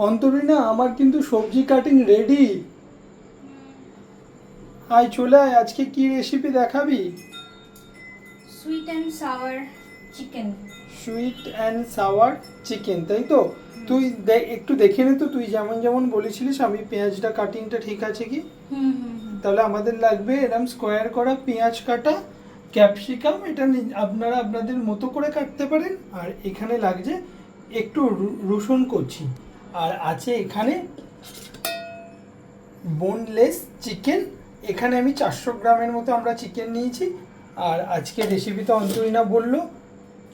অন্তরীনা আমার কিন্তু সবজি কাটিং রেডি। আয় চলে আয়, আজকে কি রেসিপি দেখাবি? Sweet and sour chicken. Sweet and sour chicken, তাই তো? তুই একটু দেখে নে তো, তুই যেমন যেমন বলেছিলিস আমি পেঁয়াজটা কাটিংটা ঠিক আছে কি? তাহলে আমাদের লাগবে এরকম স্কোয়ার করা পেঁয়াজ কাটা, ক্যাপসিকাম, এটা আপনারা আপনাদের মতো করে কাটতে পারেন। আর এখানে লাগছে একটু রসুন কুচি, আর আছে এখানে বোনলেস চিকেন। এখানে আমি 400 গ্রামের মতো আমরা চিকেন নিয়েছি। আর আজকে রেসিপিটা অন্তরীনা বললো,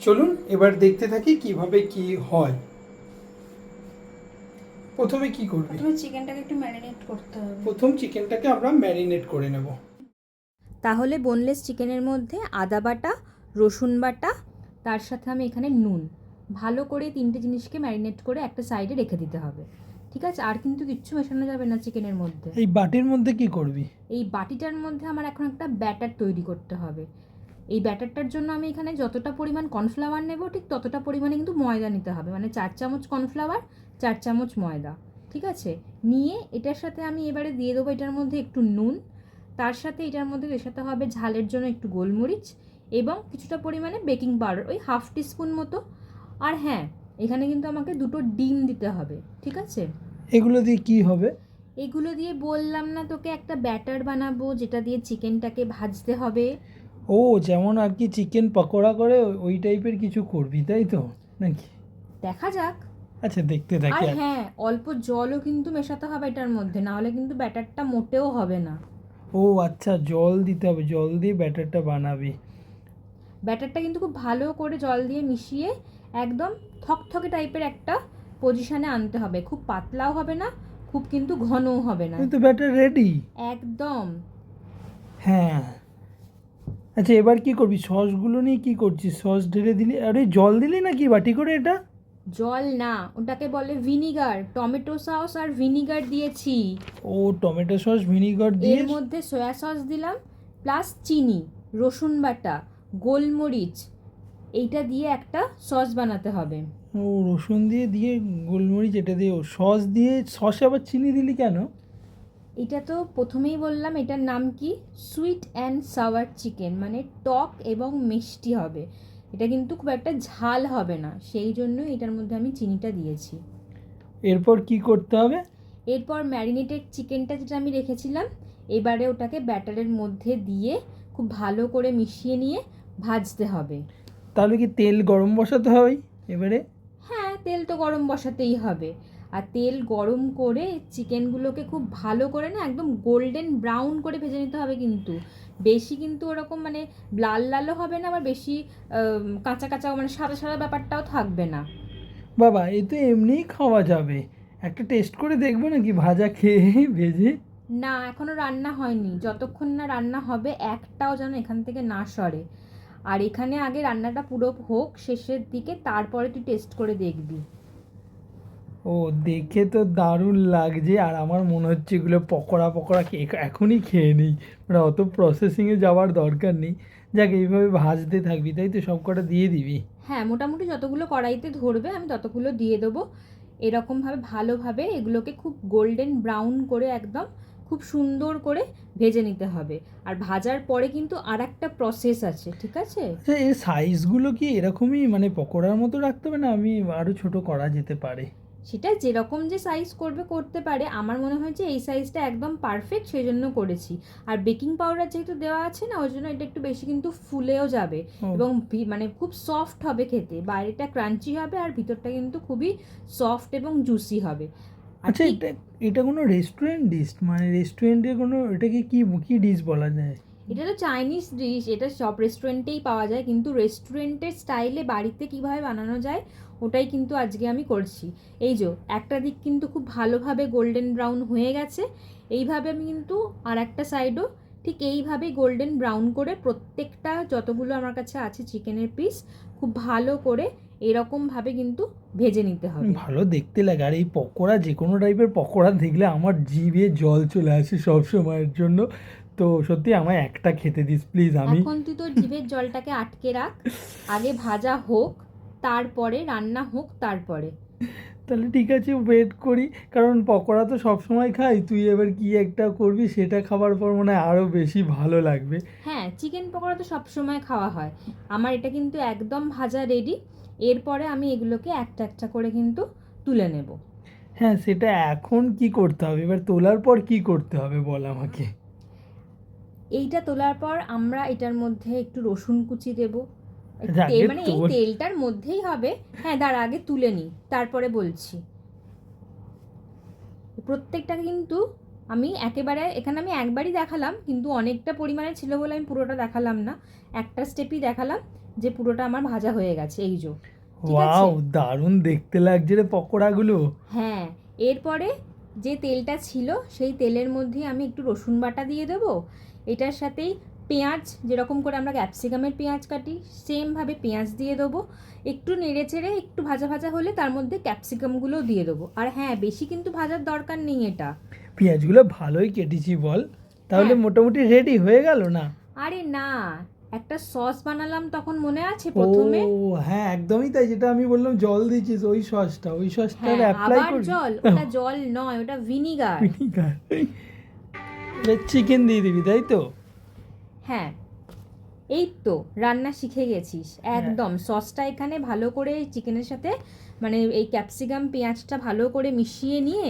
চলুন এবার দেখতে থাকি কিভাবে কি হয়। প্রথমে কি করবি? প্রথমে চিকেনটাকে একটু ম্যারিনেট করতে হবে। প্রথম চিকেনটাকে আমরা ম্যারিনেট করে নেব। তাহলে বোনলেস চিকেনের মধ্যে আদা বাটা, রসুন বাটা, তার সাথে আমি এখানে নুন, ভালো করে 3টে জিনিসকে ম্যারিনেট করে একটা সাইডে রেখে দিতে হবে। ঠিক আছে? আর কিন্তু কিচ্ছু মেশানো যাবে না চিকেনের মধ্যে। এই বাটির মধ্যে কি করবি? এই বাটিটার মধ্যে আমার এখন একটা ব্যাটার তৈরি করতে হবে। এই ব্যাটারটার জন্য আমি এখানে যতটা পরিমাণ কর্নফ্লাওয়ার নেব ঠিক ততটা পরিমাণে কিন্তু ময়দা নিতে হবে, মানে 4 চামচ কর্নফ্লাওয়ার, 4 চামচ ময়দা। ঠিক আছে? নিয়ে এটার সাথে আমি এবারে দিয়ে দেবো এটার মধ্যে একটু নুন, তার সাথে এটার মধ্যে মেশাতে হবে ঝালের জন্য একটু গোলমরিচ এবং কিছুটা পরিমাণে বেকিং পাউডার, ওই 1/2 টিস্পুন মতো। আর হ্যাঁ, এখানে কিন্তু আমাকে 2টো ডিম দিতে হবে। ঠিক আছে? এগুলো দিয়ে কি হবে? এগুলো দিয়ে বললাম না তোকে একটা ব্যাটার বানাবো যেটা দিয়ে চিকেনটাকে ভাজতে হবে। ও, যেমন আর কি চিকেন পকোড়া করে ওই টাইপের কিছু করবি, তাই তো নাকি? দেখা যাক। আচ্ছা, দেখতে আর থাকি। হ্যাঁ, অল্প জলও কিন্তু মেশাতে হবে এটার মধ্যে, না হলে কিন্তু ব্যাটারটা মোটেও হবে না। ও আচ্ছা, জল দিতে হবে, জল দিয়ে ব্যাটারটা বানাবি। ব্যাটারটা কিন্তু খুব ভালো করে জল দিয়ে মিশিয়ে একদম থকথকে টাইপের একটা পজিশনে আনতে হবে। খুব পাতলাও হবে না, খুব কিন্তু ঘনও হবে না। তো ব্যাটার রেডি একদম। হ্যাঁ। আচ্ছা, এবার কি করবি? সসগুলো নিয়ে কি করছিস? সস ঢেলে দিলি? আরে জল দিলি নাকি বাটি করে এটা? জল না, ওটাকে বলে ভিনিগার। টমেটো সস আর ভিনিগার দিয়েছি। ও, টমেটো সস ভিনিগার দিয়ে। এর মধ্যে সয়া সস দিলাম, প্লাস চিনি, রসুন বাটা, গোলমরিচ, এইটা দিয়ে একটা সস বানাতে হবে। ও, রসুন দিয়ে দিয়ে গোলমরিচ এটা দিয়ে সস দিয়ে, সসে আবার চিনি দিলি কেন? এটা তো প্রথমেই বললাম এটার নাম কি, সুইট অ্যান্ড সাওয়ার চিকেন, মানে টক এবং মিষ্টি হবে। এটা কিন্তু খুব একটা ঝাল হবে না, সেই জন্যই এটার মধ্যে আমি চিনিটা দিয়েছি। এরপর কি করতে হবে? এরপর ম্যারিনেটেড চিকেনটা যেটা আমি রেখেছিলাম, এবারে ওটাকে ব্যাটারের মধ্যে দিয়ে খুব ভালো করে মিশিয়ে নিয়ে ভাজতে হবে। তাহলে কি তেল গরম বসাতে হবে এবারে? হ্যাঁ, তেল তো গরম বসাতেই হবে। আর তেল গরম করে চিকেনগুলোকে খুব ভালো করে না একদম গোল্ডেন ব্রাউন করে ভেজে নিতে হবে কিন্তু। বেশি কিন্তু ওরকম মানে লাল লালও হবে না, আবার বেশি কাঁচা কাঁচা মানে সাদা সাদা ব্যাপারটাও থাকবে না। বাবা, এ তো এমনিই খাওয়া যাবে। একটা টেস্ট করে দেখবো নাকি ভাজা খেয়ে ভেজে? না, এখনও রান্না হয়নি, যতক্ষণ না রান্না হবে একটাও যেন এখান থেকে না সরে। আর এখানে আগে রান্নাটা পুরো হোক শেষের দিকে, তারপরে তুই টেস্ট করে দেখবি। ও, দেখে তো দারুণ লাগছে। আর আমার মনে হচ্ছে এগুলো পকোড়া পকোড়া এখনই খেয়ে নিই, মানে অত প্রসেসিংয়ে যাওয়ার দরকার নেই। যাক, এইভাবে ভাজতে থাকবি, তাই তো? সব কটা দিয়ে দিবি? হ্যাঁ, মোটামুটি যতগুলো কড়াইতে ধরবে আমি ততগুলো দিয়ে দেবো। এরকমভাবে ভালোভাবে এগুলোকে খুব গোল্ডেন ব্রাউন করে একদম খুব সুন্দর করে ভেজে নিতে হবে। আর ভাজার পরে কিন্তু আর একটা প্রসেস আছে। ঠিক আছে? আচ্ছা, এর সাইজগুলো কি এরকমই মানে পকোড়ার মতো রাখতে হবে, না আমি আরও ছোট করা যেতে পারে? সেটা যেরকম যে সাইজ করবে করতে পারে, আমার মনে হয় যে এই সাইজটা একদম পারফেক্ট, সেই জন্য করেছি। আর বেকিং পাউডার যেহেতু দেওয়া আছে না, ওই জন্য এটা একটু বেশি কিন্তু ফুলেও যাবে এবং মানে খুব সফট হবে খেতে, বাইরেটা ক্রাঞ্চি হবে আর ভিতরটা কিন্তু খুবই সফট এবং জুসি হবে। আচ্ছা, এটা এটা কোনো রেস্টুরেন্ট ডিশ? মানে রেস্টুরেন্টের কোনো, এটাকে কি কি ডিশ বলা যায়? এটা তো চাইনিজ ডিশ, এটা সব রেস্টুরেন্টেই পাওয়া যায়, কিন্তু রেস্টুরেন্টের স্টাইলে বাড়িতে কিভাবে বানানো যায় ওটাই কিন্তু আজকে আমি করছি। এই যে একটা দিক কিন্তু খুব ভালোভাবে গোল্ডেন ব্রাউন হয়ে গেছে, এইভাবে আমি কিন্তু আর একটা সাইডও ঠিক এইভাবেই গোল্ডেন ব্রাউন করে প্রত্যেকটা যতগুলো আমার কাছে আছে চিকেনের পিস খুব ভালো করে এরকমভাবে কিন্তু ভেজে নিতে হবে। ভালো দেখতে লাগে। আর এই পকোড়া, যে কোনো টাইপের পকোড়া দেখলে আমার জিভে জল চলে আসে সব সময়ের জন্য। তো সত্যি আমায় একটা খেতে দিস প্লিজ। আমি এখন তুই তোর জিভের জলটাকে আটকে রাখ, আগে ভাজা হোক, তারপরে রান্না হোক, তারপরে। তাহলে ঠিক আছে, ওয়েট করি, কারণ পকোড়া তো সবসময় খাই, তুই এবার কি একটা করবি সেটা খাবার পর মনে হয় আরও বেশি ভালো লাগবে। হ্যাঁ, চিকেন পকোড়া তো সব সময় খাওয়া হয়। আমার এটা কিন্তু একদম ভাজা রেডি। এরপরে আমি এগুলোকে একটা একটা করে কিন্তু তুলে নেব। হ্যাঁ, সেটা এখন কি করতে হবে, এবার তোলার পর কি করতে হবে বল আমাকে। এইটা তোলার পর আমরা এটার মধ্যে একটু রসুন কুচি দেব। আচ্ছা, আগে মানে এই তোল। তেলটার মধ্যেই হবে। হ্যাঁ, দাঁড়া, আগে তুলে নিই, তারপরে বলছি। প্রত্যেকটা কিন্তু আমি একেবারে, এখানে আমি একবারই দেখালাম, কিন্তু অনেকটা পরিমাণে ছিল বলে আমি পুরোটা দেখালাম না। একটা স্টেপই দেখালাম যে পুরোটা আমার ভাজা হয়ে গেছে, এই যে। ঠিক আছে? ওয়াও, দারুণ দেখতে লাগছে রে পকোড়াগুলো। হ্যাঁ, এরপরে যে তেলটা ছিল সেই তেলের মধ্যে আমি একটু রসুন বাটা দিয়ে দেবো। এটার সাথেই পেঁয়াজ, যেরকম করে আমরা ক্যাপসিকামের পেঁয়াজ কাটি সেমভাবে পেঁয়াজ দিয়ে দেবো। একটু নেড়ে চেড়ে একটু ভাজা ভাজা হলে তার মধ্যে ক্যাপসিকামগুলোও দিয়ে দেবো। আর হ্যাঁ, বেশি কিন্তু ভাজার দরকার নেই এটা। পেঁয়াজগুলো ভালোই কেটেছি বল, তাহলে হ্যাঁ। মোটামুটি রেডি হয়ে গেল না? আরে না, একটা সস বানালাম তখন, মনে আছে প্রথমে? ও হ্যাঁ, একদমই তাই, যেটা আমি বললাম জল দিয়েছিস, ওই সসটা হ্যাঁ, অ্যাপ্লাই আবার করি। জল? ওটা জল নয়, ওটা ভিনিগার। ভিনিগার। এবার চিকেন দিয়ে দিবি তাই তো? হ্যাঁ, এই তো রান্না শিখে গেছিস একদম। সসটা এখানে ভালো করে চিকেনের সাথে, মানে এই ক্যাপসিকাম পেঁয়াজটা ভালো করে মিশিয়ে নিয়ে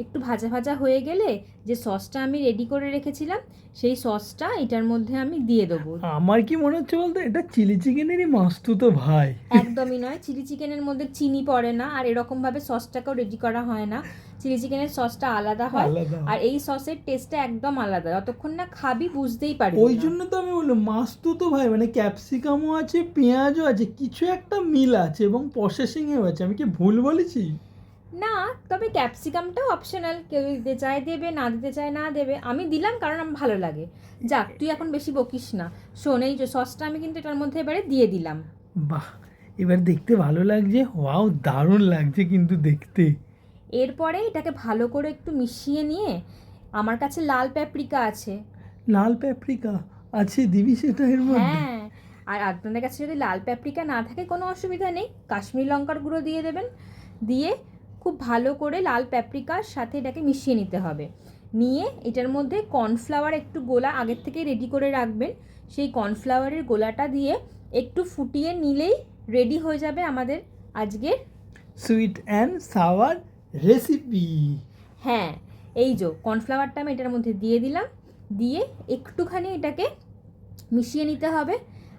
একটু ভাজা ভাজা হয়ে গেলে যে সসটা আমি রেডি করে রেখেছিলাম সেই সসটা এটার মধ্যে আমি দিয়ে দেবো। আমার কি মনে হচ্ছে বলতো, এটা চিলি চিকেনেরই মাস্তুতো ভাই। একদমই নয়, চিলি চিকেনের মধ্যে চিনি পড়ে না, আর এরকমভাবে সসটাকেও রেডি করা হয় না। চিলি চিকেনের সসটা আলাদা হয়, আলাদা। আর এই সসের টেস্টটা একদম আলাদা। যতক্ষণ না খাবি বুঝতেই পারবি ওই না। জন্য তো আমি বললাম মাস্তুতো ভাই, মানে ক্যাপসিকামও আছে, পেঁয়াজও আছে, কিছু একটা মিল আছে এবং প্রসেসিংয়েও আছে। আমি কি ভুল বলেছি? না, তবে ক্যাপসিকামটাও অপশনাল, কেউ দিতে চায় দেবে, না দিতে চায় না দেবে। আমি দিলাম কারণ আমার ভালো লাগে। যাক, তুই এখন বেশি বকিস না। শোন, এই যে সসটা আমি কিন্তু এটার মধ্যে এবারে দিয়ে দিলাম। বাহ, এবার দেখতে ভালো লাগছে। ওয়াও, দারুণ লাগছে কিন্তু দেখতে। এরপরে এটাকে ভালো করে একটু মিশিয়ে নিয়ে, আমার কাছে লাল প্যাপরিকা আছে। লাল প্যাপরিকা আছে, দিবি সেটা এর মধ্যে? হ্যাঁ, আর আপনাদের কাছে যদি লাল প্যাপরিকা না থাকে কোনো অসুবিধা নেই, কাশ্মীরি লঙ্কার গুঁড়ো দিয়ে দেবেন। দিয়ে খুব ভালো করে লাল প্যাপরিকার সাথে এটাকে মিশিয়ে নিতে হবে। নিয়ে এটার মধ্যে কর্নফ্লাওয়ার একটু গোলা আগের থেকে রেডি করে রাখবেন। সেই কর্নফ্লাওয়ারের গোলাটা দিয়ে একটু ফুটিয়ে নিলেই রেডি হয়ে যাবে আমাদের আজকের। Sweet and sour recipe. হ্যাঁ, এই যে কর্নফ্লাওয়ারটা আমি এটার মধ্যে দিয়ে দিলাম। দিয়ে একটুখানি এটাকে মিশিয়ে নিতে হবে।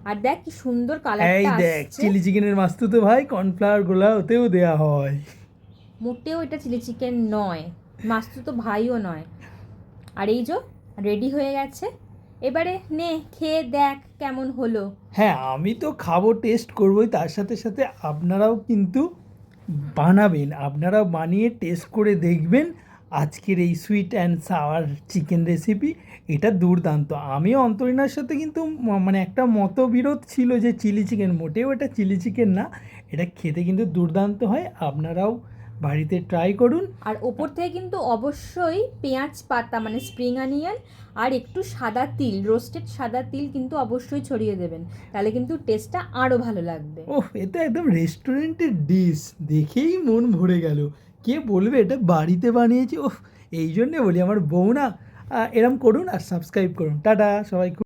আর দেখ কি সুন্দর এই কালারটা দেখ, আসছে। চিলি চিকেনের মাস্তুতো ভাই, কর্নফ্লাওয়ার গোলা ওতেও দেয়া হয়। মোটেও এটা চিলি চিকেন নয়, মাস্তু তো ভাইও নয়। আর এই যে রেডি হয়ে গেছে। এবারে নে, খেয়ে দেখ কেমন হলো। হ্যাঁ, আমি তো খাবো, টেস্ট করবোই, তার সাথে সাথে আপনারাও কিন্তু বানাবেন, আপনারাও বানিয়ে টেস্ট করে দেখবেন আজকের এই sweet and sour chicken recipe. এটা দুর্দান্ত। আমিও অন্তরিনার সাথে কিন্তু মানে একটা মতবিরোধ ছিল যে চিলি চিকেন, মোটেও এটা চিলি চিকেন না, এটা খেতে কিন্তু দুর্দান্ত হয়। আপনারাও বাড়িতে ট্রাই করুন। আর ওপর থেকে কিন্তু অবশ্যই পেঁয়াজ পাতা, মানে স্প্রিং অনিয়ন, আর একটু সাদা তিল, রোস্টেড সাদা তিল কিন্তু অবশ্যই ছড়িয়ে দেবেন, তাহলে কিন্তু টেস্টটা আরও ভালো লাগবে। ওহ, এটা একদম রেস্টুরেন্টের ডিশ, দেখেই মন ভরে গেল। কে বলবে এটা বাড়িতে বানিয়েছি? ওহ, এই জন্যে বলি আমার বউ না, এরম করুন আর সাবস্ক্রাইব করুন। টাটা সবাই।